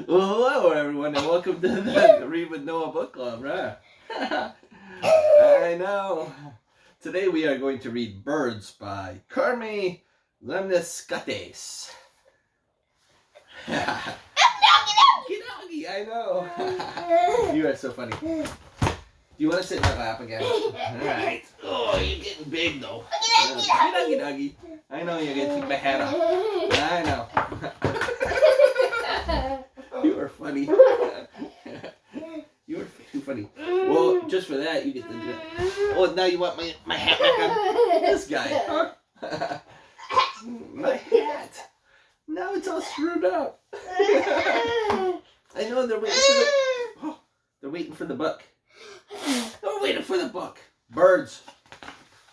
Well, hello everyone, and welcome to the Read with Noah book club, right? I know. Today we are going to read Birds by Carme Lemniscates. Doggy, I know. You are so funny. Do you want to sit in my lap again? Alright. Oh, you're getting big though. Doggy. I know you're going to take my hat off. I know. You are funny. You are too funny. Well, just for that, you get to do it. Oh, now you want my hat back on? This guy, huh? My hat. Now it's all screwed up. I know they're waiting for the... Oh, they're waiting for the book. They're waiting for the book. Birds.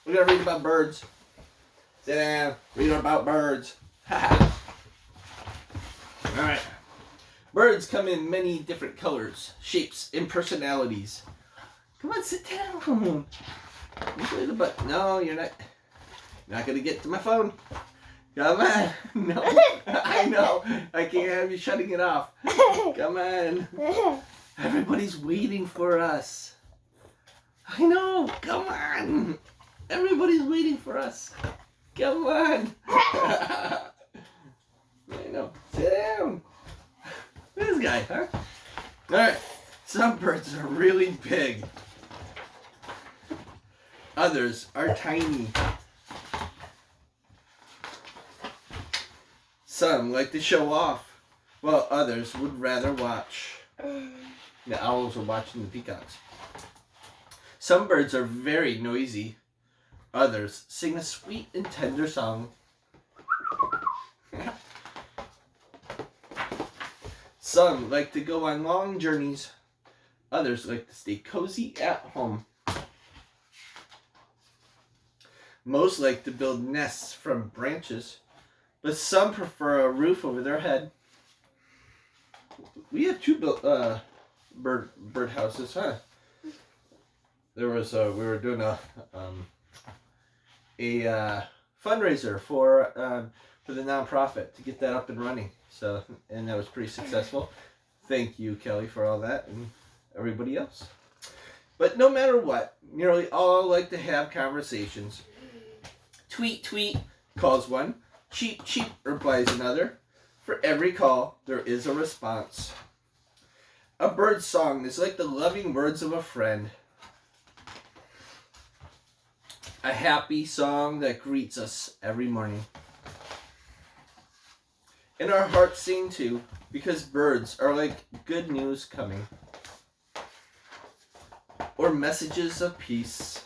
We're going to read about birds. Sit down. Read about birds. Alright. Birds come in many different colors, shapes, and personalities. Come on, sit down. Enjoy the book. No, you're not going to get to my phone. Come on. No. I know. I can't have you shutting it off. Come on. Everybody's waiting for us. I know. Come on. Everybody's waiting for us. Come on. I know. Sit down. This guy, huh? Alright. Some birds are really big. Others are tiny. Some like to show off, while others would rather watch. The owls are watching the peacocks. Some birds are very noisy. Others sing a sweet and tender song. Some like to go on long journeys. Others like to stay cozy at home. Most like to build nests from branches, but some prefer a roof over their head. We have two bird houses, huh? There was we were doing a fundraiser for the nonprofit to get that up and running. So, and that was pretty successful. Thank you, Kelly, for all that, and everybody else. But no matter what, nearly all like to have conversations. Tweet, tweet, calls one. Cheep, cheep, replies another. For every call, there is a response. A bird's song is like the loving words of a friend. A happy song that greets us every morning. And our hearts sing too, because birds are like good news coming. Or messages of peace.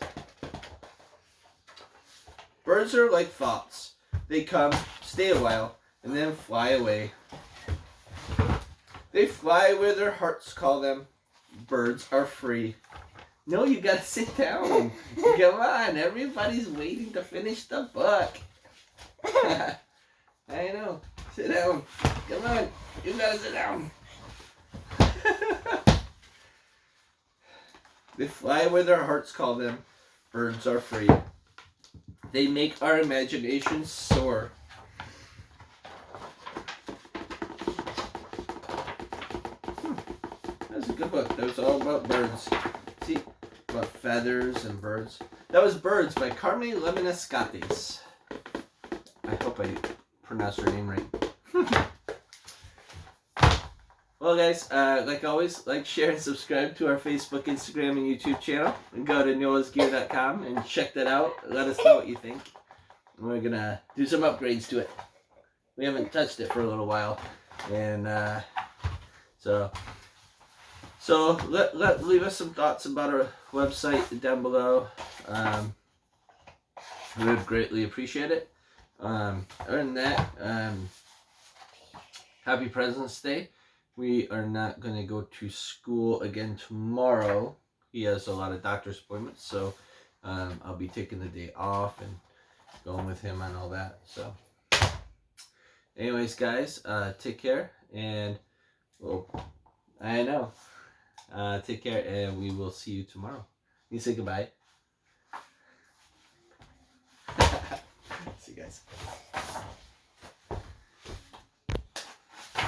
Birds are like thoughts. They come, stay a while, and then fly away. They fly where their hearts call them. Birds are free. No, you gotta sit down. Come on, everybody's waiting to finish the book. I know. Sit down. Come on. You gotta sit down. They fly where their hearts call them. Birds are free. They make our imaginations soar. That was a good book. That was all about birds. See? About feathers and birds. That was Birds by Carme Lemniscates. I hope I pronounced her name right. Well, guys, like always, like, share, and subscribe to our Facebook, Instagram, and YouTube channel. And go to noahsgear.com and check that out. Let us know what you think. We're going to do some upgrades to it. We haven't touched it for a little while. And so leave us some thoughts about our website down below. We would greatly appreciate it. Other than that, happy President's Day. We are not going to go to school again tomorrow. He has a lot of doctor's appointments, so I'll be taking the day off and going with him on all that. So, anyways, guys, take care, and well, I know. Take care, and we will see you tomorrow. You say goodbye. See you guys.